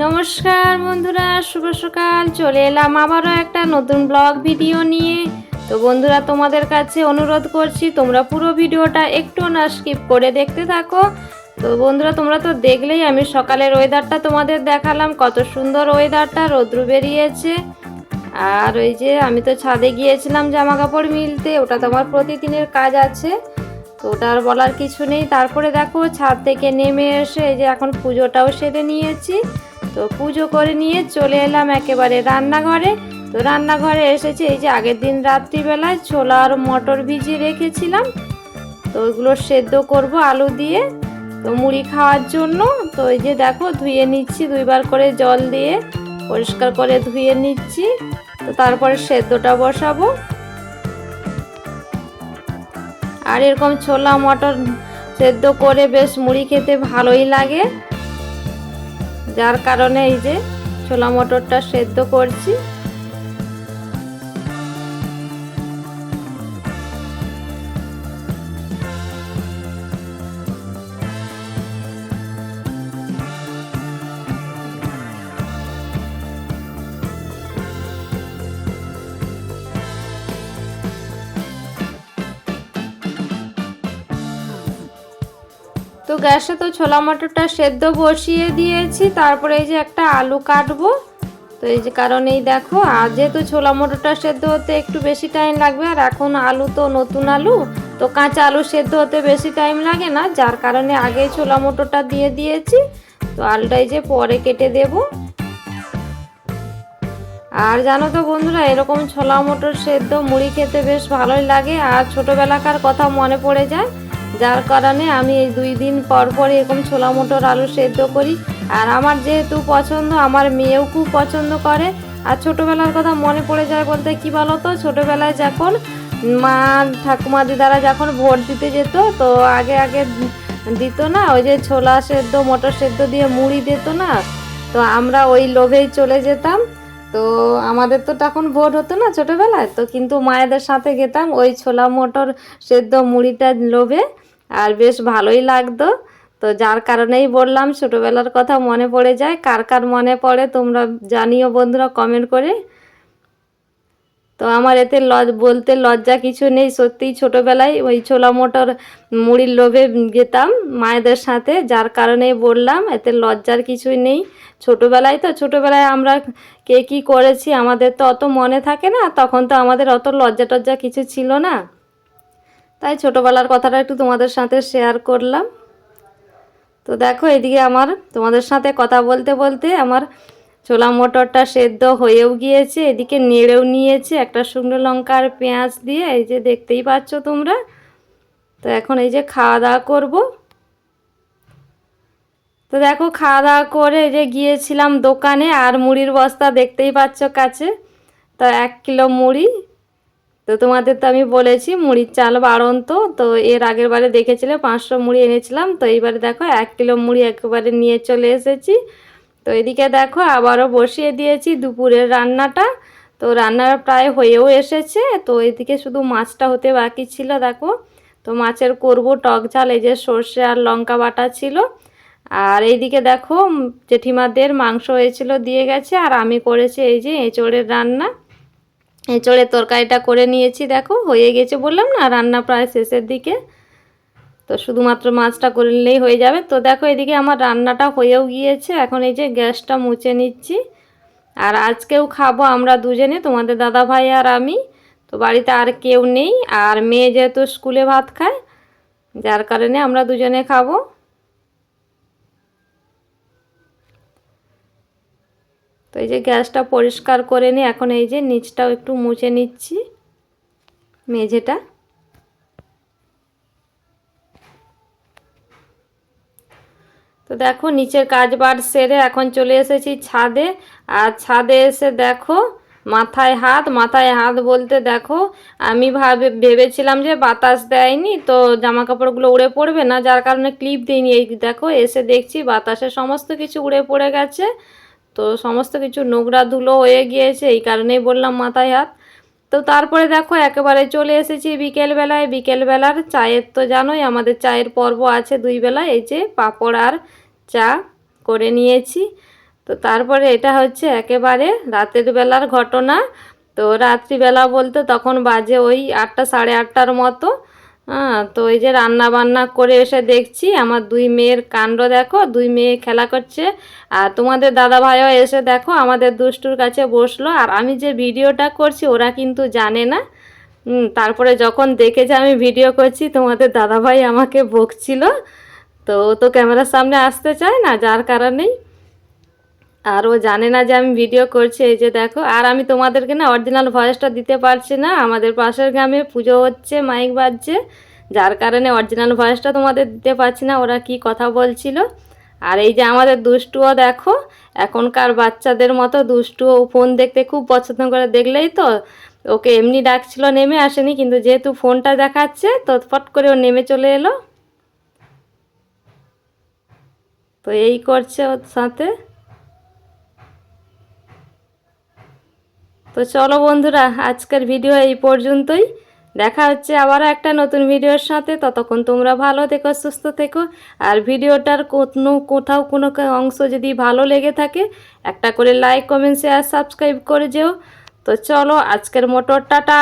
নমস্কার বন্ধুরা, শুভ সকাল। চলে এলাম আবারও একটা নতুন ব্লগ ভিডিও নিয়ে। তো বন্ধুরা, তোমাদের কাছে অনুরোধ করছি তোমরা পুরো ভিডিওটা একটু না স্কিপ করে দেখতে থাকো। তো বন্ধুরা, তোমরা তো দেখলেই আমি সকালের ওয়েদারটা তোমাদের দেখালাম, কত সুন্দর ওয়েদারটা, রৌদ্র বেরিয়েছে। আর ওই যে আমি তো ছাদে গিয়েছিলাম জামা কাপড় মিলতে, ওটা তো আমার প্রতিদিনের কাজ আছে, তো ওটা আর বলার কিছু নেই। তারপরে দেখো ছাদ থেকে নেমে এসে এই যে এখন পুজোটাও সেরে নিয়েছি। তো পুজো করে নিয়ে চলে এলাম একেবারে রান্নাঘরে। তো রান্নাঘরে এসেছি, এই যে আগের দিন রাত্রিবেলায় ছোলা আর মটর ভিজিয়ে রেখেছিলাম, তো ওইগুলো সেদ্ধ করব আলু দিয়ে, তো মুড়ি খাওয়ার জন্য। তো এই যে দেখো ধুয়ে নিচ্ছি, দুইবার করে জল দিয়ে পরিষ্কার করে ধুয়ে নিচ্ছি। তো তারপরে সেদ্ধটা বসাবো। আর এরকম ছোলা মটর সেদ্ধ করে বেশ মুড়ি খেতে ভালোই লাগে, যার কারণে এই যে ছোলা মটরটা সেদ্ধ করছি। তো গ্যাসে তো ছোলা মটরটা সেদ্ধ বসিয়ে দিয়েছি, তারপরে এই যে একটা আলু কাটবো। তো এই যে কারণেই দেখো, আর যেহেতু ছোলা মটরটা সেদ্ধ হতে একটু বেশি টাইম লাগবে, আর এখন আলু তো নতুন আলু, তো কাঁচা আলু সেদ্ধ হতে বেশি টাইম লাগে না, যার কারণে আগে ছোলা মটরটা দিয়ে দিয়েছি। তো আলুটা এই যে পরে কেটে দেব। আর জানো তো বন্ধুরা, এরকম ছোলা মটর সেদ্ধ মুড়ি খেতে বেশ ভালোই লাগে, আর ছোটোবেলাকার কথা মনে পড়ে যায়, যার কারণে আমি এই 2 দিন পর পর এরকম ছোলা মটর আলু সেদ্ধ করি। আর আমার যেহেতু পছন্দ, আমার মেয়েও খুব পছন্দ করে। আর ছোটোবেলার কথা মনে পড়ে যায় বলতে কি বলো তো, ছোটোবেলায় যখন মা ঠাকুমা দিদারা যখন ভোট দিতে যেত, তো আগে আগে দিত না, ওই যে ছোলা সেদ্ধ মটর সেদ্ধ দিয়ে মুড়ি দিত না, তো আমরা ওই লোভেই চলে যেতাম। তো আমাদের তো তখন ভোট হতো না ছোটোবেলায়, তো কিন্তু মায়েদের সাথে যেতাম ওই ছোলা মটর সেদ্ধ মুড়িটা লোভে, আর বেশ ভালোই লাগতো। তো যার কারণেই বললাম, ছোটোবেলার কথা মনে পড়ে যায়। কার কার মনে পড়ে তোমরা জানিও বন্ধুরা কমেন্ট করে। তো আমার এতে বলতে লজ্জা কিছু নেই, সত্যিই ছোটোবেলায় ওই ছোলা মটর মুড়ির লোভে যেতাম মায়েদের সাথে, যার কারণেই বললাম, এতে লজ্জার কিছুই নেই। ছোটোবেলায় তো, ছোটোবেলায় আমরা কে কী করেছি আমাদের তো অত মনে থাকে না, তখন তো আমাদের অত লজ্জা টজ্জা কিছু ছিল না, তাই ছোটোবেলার কথাটা একটু তোমাদের সাথে শেয়ার করলাম। তো দেখো এদিকে আমার তোমাদের সাথে কথা বলতে বলতে আমার ছোলা মটরটা সেদ্ধ হয়েও গিয়েছে, এদিকে নেড়েও নিয়েছে একটা শুকনো লঙ্কা আর পেঁয়াজ দিয়ে, এই যে দেখতেই পাচ্ছ তোমরা। তো এখন এই যে খাওয়া দাওয়া করবো। তো দেখো খাওয়া দাওয়া করে এই যে গিয়েছিলাম দোকানে, আর মুড়ির বস্তা দেখতেই পাচ্ছ কাছে, তো 1 কিলো মুড়ি। তো তোমাদের তো আমি বলেছি মুড়ির চাল বাড়ন্ত, তো এর আগের বারে দেখেছিলে 500 মুড়ি এনেছিলাম, তো এইবারে দেখো 1 কিলো মুড়ি একেবারে নিয়ে চলে এসেছি। তো এদিকে দেখো আবারও বসিয়ে দিয়েছি দুপুরের রান্নাটা। তো রান্না প্রায় হয়েও এসেছে, তো এদিকে শুধু মাছটা হতে বাকি ছিল দেখো। তো মাছের করব টক ঝাল, এই যে সর্ষে আর লঙ্কা বাটা ছিল। আর এইদিকে দেখো জেঠিমাদের মাংস হয়েছিল দিয়ে গেছে, আর আমি করেছি এই যে এঁচোড়ের রান্না। এঁচোড়ের তরকারিটা করে নিয়েছি, দেখো হয়ে গেছে, বললাম না রান্না প্রায় শেষের দিকে। তো শুধুমাত্র মাছটা করে নিলেই হয়ে যাবে। তো দেখো এদিকে আমার রান্নাটা হয়েও গিয়েছে, এখন এই যে গ্যাসটা মুছে নিচ্ছি। আর আজকেও খাবো আমরা দুজনে, তোমাদের দাদা ভাই আর আমি। তো বাড়িতে আর কেউ নেই, আর মেয়ে যেহেতু স্কুলে ভাত খায়, যার কারণে আমরা দুজনে খাবো। তো এই যে গ্যাসটা পরিষ্কার করে নিই, এখন এই যে নিচটাও একটু মুছে নিচ্ছি, মেঝেটা। তো দেখো নিচের কাজ বাজ সেরে এখন চলে এসেছি ছাদে। আর ছাদে এসে দেখো মাথায় হাত বলতে দেখো, আমি ভেবেছিলাম যে বাতাস দেয়নি তো জামা কাপড়গুলো উড়ে পড়বে না, যার কারণে ক্লিপ দিইনি। এই দেখো এসে দেখছি বাতাসে সমস্ত কিছু উড়ে পড়ে গেছে, তো সমস্ত কিছু নোংরা ধুলো হয়ে গিয়েছে, এই কারণেই বললাম মাথায় হাত। তো তারপরে দেখো একেবারে চলে এসেছি বিকেলবেলায়। বিকেলবেলার চায়ের তো জানোই আমাদের চায়ের পর্ব আছে 2 বেলা, এই যে পাঁপড় আর চা করে নিয়েছি। তো তারপরে এটা হচ্ছে একেবারে রাতের বেলার ঘটনা। তো রাত্রিবেলা বলতে তখন বাজে ওই 8টা সাড়ে 8টার মতো। হ্যাঁ, তো এই যে রান্না বান্না করে এসে দেখছি আমার দুই মেয়ের কাণ্ড দেখো, দুই মেয়ে খেলা করছে। আর তোমাদের দাদা ভাইও এসে দেখো আমাদের দুষ্টুর কাছে বসলো। আর আমি যে ভিডিওটা করছি ওরা কিন্তু জানে না। তারপরে যখন দেখেছে আমি ভিডিও করছি তোমাদের দাদাভাই আমাকে বকছিল। তো ও তো ক্যামেরার সামনে আসতে চায় না, যার কারণেই। আর ও জানে না যে আমি ভিডিও করছি। এই যে দেখো, আর আমি তোমাদেরকে না অরিজিনাল ভয়েসটা দিতে পারছি না, আমাদের পাশের গ্রামে পুজো হচ্ছে, মাইক বাজছে, যার কারণে অরিজিনাল ভয়েসটা তোমাদের দিতে পারছি না ওরা কি কথা বলছিল। আর এই যে আমাদের দুষ্টুও দেখো, এখনকার বাচ্চাদের মতো দুষ্টুও ফোন দেখতে খুব পছন্দ করে। দেখলেই তো, ওকে এমনি ডাকছিল, নেমে আসেনি, কিন্তু যেহেতু ফোনটা দেখাচ্ছে তো ফট করে ও নেমে চলে এলো। তো এই করছে ওর সাথে। তো চলো বন্ধুরা, আজকের ভিডিও এই পর্যন্তই। দেখা হচ্ছে আবারও একটা নতুন ভিডিওর সাথে। ততক্ষণ তোমরা ভালো থেকো, সুস্থ থেকো। আর ভিডিওটার কোথাও কোনো অংশ যদি ভালো লেগে থাকে একটা করে লাইক, কমেন্ট, শেয়ার, সাবস্ক্রাইব করে যেও। তো চলো আজকের মতো টাটা।